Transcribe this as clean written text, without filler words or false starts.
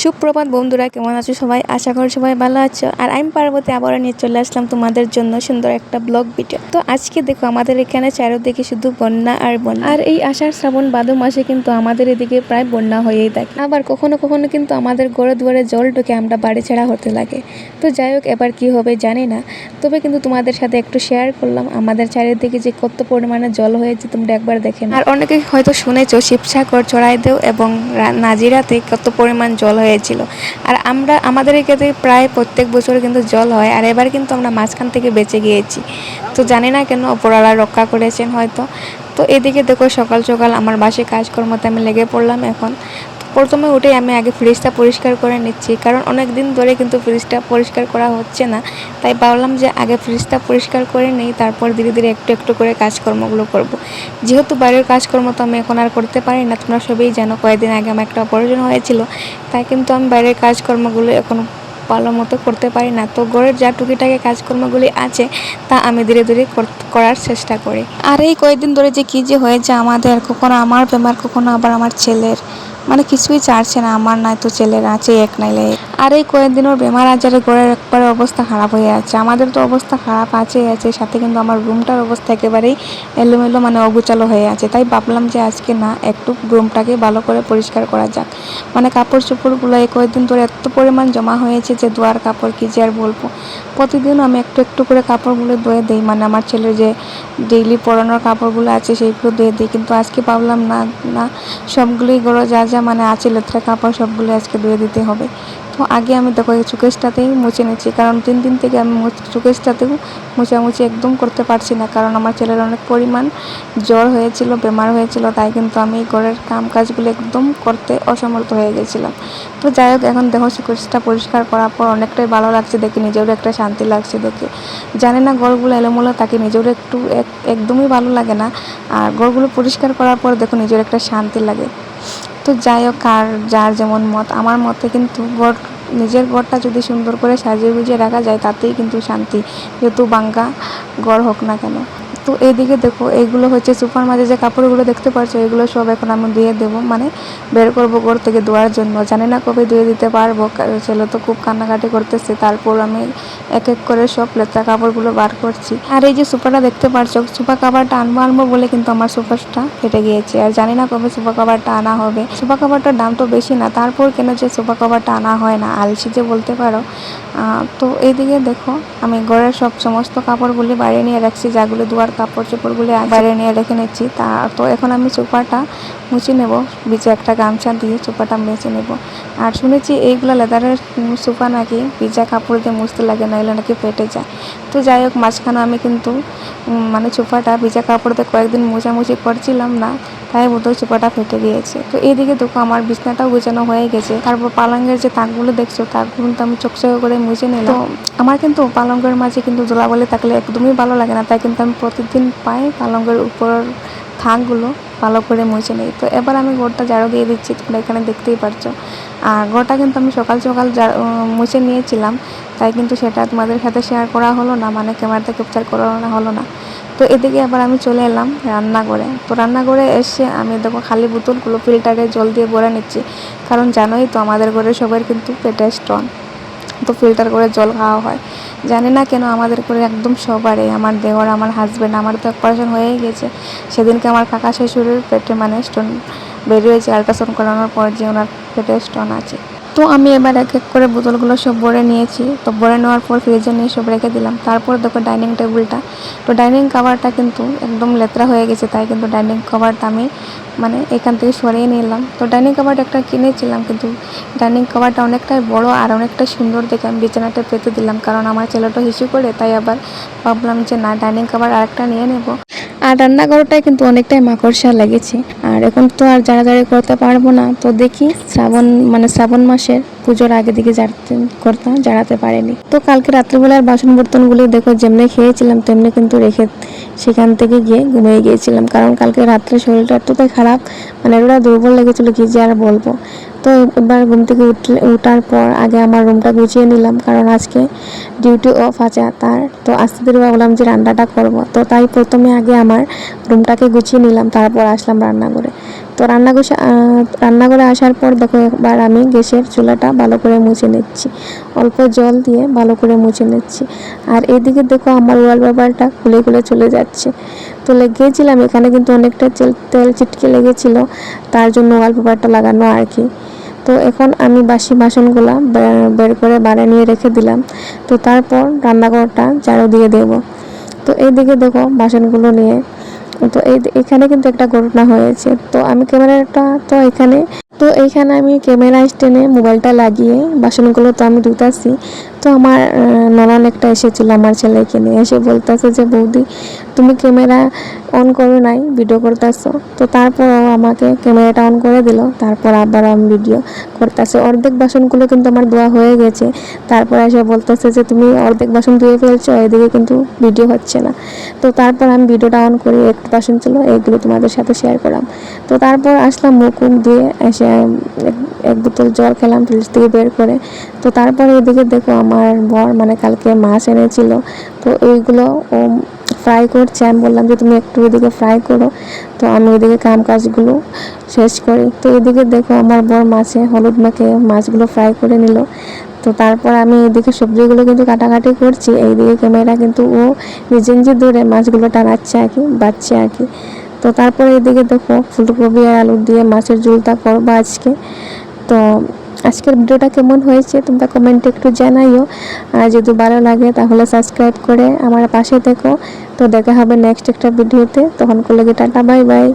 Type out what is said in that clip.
সুপ্রভাত বন্ধুরা, কেমন আছো সবাই? আশা করি সবাই ভালো আছো। আর আমি পার্বতী আবারও নিয়ে চলে আসলাম তোমাদের জন্য সুন্দর একটা ব্লগ ভিডিও। তো আজকে দেখো আমাদের এখানে চারিদিকে শুধু বন্যা আর বন্যা। আর এই আষাঢ় শ্রাবণ ভাদর মাসে কিন্তু আমাদের এদিকে প্রায় বন্যা হয়েই থাকে। আবার কখনো কখনো কিন্তু আমাদের ঘরে দুয়ারে জল ঢুকে আমরা বাড়ি ছাড়া হতে লাগে। তো যাই হোক, এবার কি হবে জানি না, তবে কিন্তু তোমাদের সাথে একটু শেয়ার করলাম আমাদের চারিদিকে যে কত পরিমাণে জল হয়েছে তোমরা একবার দেখে নাও। আর অনেকে হয়তো শুনেছো শিবসাগর, চড়াইদেও এবং নাজিরাতে কত পরিমাণ জল হয়েছিল। আর আমাদের এখানে প্রায় প্রত্যেক বছর কিন্তু জল হয়, আর এবার কিন্তু আমরা মাঝখান থেকে বেঁচে গিয়েছি। তো জানি না কেন, উপরওয়ালা রক্ষা করেছেন হয়তো। তো এদিকে দেখো সকাল সকাল আমার বাসে কাজকর্মতে আমি লেগে পড়লাম। এখন প্রথমে উঠেই আমি আগে ফ্রিজটা পরিষ্কার করে নিচ্ছি, কারণ অনেক দিন ধরে কিন্তু ফ্রিজটা পরিষ্কার করা হচ্ছে না। তাই ভাবলাম যে আগে ফ্রিজটা পরিষ্কার করে নিই, তারপর ধীরে ধীরে একটু একটু করে কাজকর্মগুলো করব। যেহেতু বাইরের কাজকর্ম তো আমি এখন আর করতে পারি না, তোমরা সবাই জানো কয়েকদিন আগে আমার একটা অপারেশন হয়েছিল। তাই কিন্তু আমি বাইরের কাজকর্মগুলো এখন ভালো মতো করতে পারি না। তো ঘরের যা টুকিটাকি কাজকর্মগুলি আছে তা আমি ধীরে ধীরে করার চেষ্টা করি। আর এই কয়েকদিন ধরে যে কী যে হয়েছে আমাদের, কখনো আমার বেমার, কখনো আবার আমার ছেলের, মানে কিছুই ছাড়ছে না। আমার নাই তো ছেলের আছে এক নাইলে। আর এই কয়েকদিন ওর বেমার আজারে ঘরের একবারে অবস্থা খারাপ হয়ে আছে। আমাদের তো অবস্থা খারাপ আছে সাথে কিন্তু আমার রুমটার অবস্থা একেবারেই এলোমেলো, মানে অগুচালো হয়ে আছে। তাই ভাবলাম যে আজকে না একটু রুমটাকে ভালো করে পরিষ্কার করা যাক। মানে কাপড় চোপড়গুলো এই কয়েকদিন ধরে এত পরিমাণ জমা হয়েছে যে ধোয়ার কাপড় কি যে আর বলবো। প্রতিদিন আমি একটু একটু করে কাপড়গুলো ধুয়ে দিই, মানে আমার ছেলের যে ডেইলি পরানোর কাপড়গুলো আছে সেইগুলো ধুয়ে দিই। কিন্তু আজকে ভাবলাম না না, সবগুলোই গড়ো যা যা মানে আছে লেত্রা কাপড় সবগুলো আজকে ধুয়ে দিতে হবে। তো আগে আমি দেখো এই চুকেশটাতেই মুছে নিচ্ছি, কারণ 3 দিন থেকে আমি চুকেশটাতেও মুছামুছি একদম করতে পারছি না, কারণ আমার ছেলের অনেক পরিমাণ জ্বর হয়েছিল, বেমার হয়েছিল। তাই কিন্তু আমি ঘরের কাম কাজগুলো একদম করতে অসমর্থ হয়ে গেছিলাম। তো যাই হোক, এখন দেখো চুকেশটা পরিষ্কার করার পর অনেকটাই ভালো লাগছে দেখে, নিজেরও একটা শান্তি লাগছে দেখে। জানি না ঘরগুলো এলোমেলো তাকে নিজেরও একটু একদমই ভালো লাগে না। আর ঘরগুলো পরিষ্কার করার পর দেখো নিজের একটা শান্তি লাগে। তো যাই হোক, আর যার যেমন মত, আমার মতে কিন্তু নিজের ঘরটা যদি সুন্দর করে সাজিয়ে গুজিয়ে রাখা যায় তাতেই কিন্তু শান্তি, যেহেতু বাঙ্গা ঘর হোক না কেন। তো এইদিকে দেখো, এইগুলো হচ্ছে সুপার মাঝে যে কাপড়গুলো দেখতে পাচ্ছ, এগুলো সব এখন আমি ধুয়ে দেবো, মানে বের করবো ঘর থেকে ধোয়ার জন্য। জানি না কবে ধুয়ে দিতে পারবো, ছেলে তো খুব কান্নাকাটি করতেছে। তারপর আমি এক এক করে সব লেত্রা কাপড়গুলো বার করছি। আর এই যে সোফাটা দেখতে পাচ্ছ, সোফা কাভারটা আনবো বলে কিন্তু আমার সোফাটা ফেটে গিয়েছে। আর জানি না কবে সোফা কাভারটা আনা হবে। সোফা কাভারটার দাম তো বেশি না, তারপর কেন যে সোফা কাভারটা আনা হয় না, আলসি যে বলতে পারো। তো এইদিকে দেখো, আমি ঘরের সমস্ত কাপড়গুলি বাইরে নিয়ে রাখছি, যাগুলি ধোয়ার কাপড় চোপড়গুলি বাইরে নিয়ে রেখে নিচ্ছি। তো এখন আমি সোফাটা মুছে নেব, বিচে একটা গামছা দিয়ে সোফাটা মুছে নেব। আর শুনেছি এইগুলো লেদারের সোফা নাকি ভিজা কাপড় দিয়ে মুছতে লাগে, নইলে নাকি ফেটে যায়। তো যাই হোক, মাঝখানে আমি কিন্তু মানে সোফাটা ভিজা কাপড় দিয়ে কয়েকদিন মোছামুছি করছিলাম না, তাই বোধহয় সোফাটা ফেটে গিয়েছে। তো এইদিকে দেখো আমার বিছনাটাও গোছানো হয়ে গেছে। তারপর পালঙ্গের যে তাকগুলো দেখছো, তাকগুলো কিন্তু আমি চকচকে করে মুছে নিলাম। তো আমার কিন্তু পালঙ্গের মাঝে কিন্তু ধুলাবালি থাকলে একদমই ভালো লাগে না, তাই কিন্তু আমি প্রতিদিন পাই পালঙ্গের উপর থাকগুলো ভালো করে মুছে নিই। তো এবার আমি ঘরটা ঝাড়ু দিয়ে দিচ্ছি, তোমরা এখানে দেখতেই পারছো। আর ঘরটা কিন্তু আমি সকাল সকাল মুছে নিয়েছিলাম, তাই কিন্তু সেটা তোমাদের সাথে শেয়ার করা হলো না, মানে ক্যামেরাতে ক্যাপচার করা হলো না। তো এদিকে আবার আমি চলে এলাম রান্নাঘরে। তো রান্নাঘরে এসে আমি দেখো খালি বোতলগুলো ফিল্টারে জল দিয়ে ভরে নিচ্ছি, কারণ জানোই তো আমাদের ঘরে সবার কিন্তু পেটে স্টোন, তো ফিল্টার করে জল খাওয়া হয়। জানি না কেন আমাদের করে একদম সবারই, আমার দেওর, আমার হাজব্যান্ড, আমার তো অপারেশন হয়েই গেছে। সেদিনকে আমার কাকা শ্বশুরের পেটে মানে স্টোন বেরিয়েছে আল্ট্রাসাউন্ড করানোর পর, যে ওনার পেটে স্টোন আছে। তো আমি এবার এক এক করে বোতলগুলো সব ভরে নিয়েছি। তো ভরে নেওয়ার পর ফ্রিজে নিয়ে সব রেখে দিলাম। তারপর দেখো ডাইনিং টেবিলটা, তো ডাইনিং কভারটা কিন্তু একদম লেত্রা হয়ে গেছে, তাই কিন্তু ডাইনিং কভারটা আমি মানে এখান থেকে সরিয়ে নিলাম। তো ডাইনিং কভারটা একটা কিনেছিলাম, কিন্তু ডাইনিং কভারটা অনেকটাই বড় আর অনেকটা সুন্দর দেখে আমি বিছানাটা পেতে দিলাম, কারণ আমার ছেলেটা হিসু করে। তাই আবার ভাবলাম যে না, ডাইনিং কভার আরেকটা নিয়ে নেব। আর রান্নাঘরটায় কিন্তু অনেকটাই মাকড়সা লেগেছে, আর এখন তো আর জাড়াজাড়ি করতে পারবো না। তো দেখি শ্রাবণ মাসের পুজোর আগে দিকে জাড়াতে পারেনি। তো কালকে রাত্রিবেলার বাসন বর্তনগুলি দেখো যেমনি খেয়েছিলাম তেমনি কিন্তু রেখে সেখান থেকে গিয়ে ঘুমিয়ে গিয়েছিলাম, কারণ কালকে রাত্রে শরীরটা এতটাই খারাপ, মানে এতটা দুর্বল লেগেছিল কি যে আর বলবো। তো এবার ঘুম থেকে উঠার পর আগে আমার রুমটা গুছিয়ে নিলাম, কারণ আজকে ডিউটি অফ আছে তার। তো আস্তে ধীরে ভাবলাম যে রান্নাটা করব, তো তাই প্রথমে আগে আমার রুমটাকে গুছিয়ে নিলাম, তারপর আসলাম রান্নাঘরে। তো তো রান্নাঘরে আসার পর দেখো একবার আমি গ্যাসের চুলাটা ভালো করে মুছে নিচ্ছি, অল্প জল দিয়ে ভালো করে মুছে নিচ্ছি। আর এইদিকে দেখো আমার ওয়ালপেপারটা খুলে খুলে চলে যাচ্ছে। তো লেগেছিলাম এখানে, কিন্তু অনেকটা তেল চিটকে লেগেছিল, তার জন্য ওয়ালপেপারটা লাগানো আর কি। তো এখন আমি বাসি বাসনগুলো বের করে বাইরে নিয়ে রেখে দিলাম। তো তারপর রান্নাঘরটা ঝাড়ু দিয়ে দেবো। তো এইদিকে দেখো বাসনগুলো নিয়ে, তো এখানে কিন্তু একটা ঘটনা হয়েছে। তো আমি ক্যামেরাটা এইখানে আমি ক্যামেরা স্ট্যান্ডে মোবাইলটা লাগিয়ে বাসনগুলো তো আমি ধুতাছি। তো আমার ননদ একটা এসেছিল আমার ছেলেকে নিয়ে, এসে বলতেছে যে বৌদি তুমি ক্যামেরা অন করো নাই, ভিডিও করতেছো। তো তারপর ও আমাকে ক্যামেরাটা অন করে দিল, তারপর আবার আমি ভিডিও করতেছে। অর্ধেক বাসনগুলো কিন্তু আমার ধোয়া হয়ে গেছে, তারপর এসে বলতেছে যে তুমি অর্ধেক বাসন ধুয়ে ফেলছো, এদিকে কিন্তু ভিডিও হচ্ছে না। তো তারপর আমি ভিডিওটা অন করে একটু বাসন ছিল, এইগুলো তোমাদের সাথে শেয়ার করলাম। তো তারপর আসলাম মুখ ধুয়ে, এসে এক বোতল জল খেলাম ফ্রিজ থেকে বের করে। তো তারপর এদিকে দেখো আমার বর মানে কালকে মাছ এনেছিল, তো এইগুলো ও ফ্রাই করছে। আমি বললাম যে তুমি একটু এদিকে ফ্রাই করো, তো আমি এদিকে কাজগুলো শেষ করি। তো এদিকে দেখো আমার বর মাছে হলুদ মাখে মাছগুলো ফ্রাই করে নিল। তো তারপর আমি এদিকে সবজিগুলো কিন্তু কাটাকাটি করছি, এইদিকে ক্যামেরা কিন্তু ও নিজে ধরে মাছগুলো টানাচ্ছে আর কি, বাচ্ছে আর কি। তো তারপরে এদিকে দেখো ফুলকপি আর আলু দিয়ে মাছের ঝোলটা করবো আজকে। তো আজকের ভিডিওটা কেমন হয়েছে তোমরা কমেন্টে একটু জানাইও, আর যদি ভালো লাগে তাহলে সাবস্ক্রাইব করে আমার পাশে থেকো। তো দেখা হবে নেক্সট একটা ভিডিওতে, তখন করলে টাটা, বাই বাই।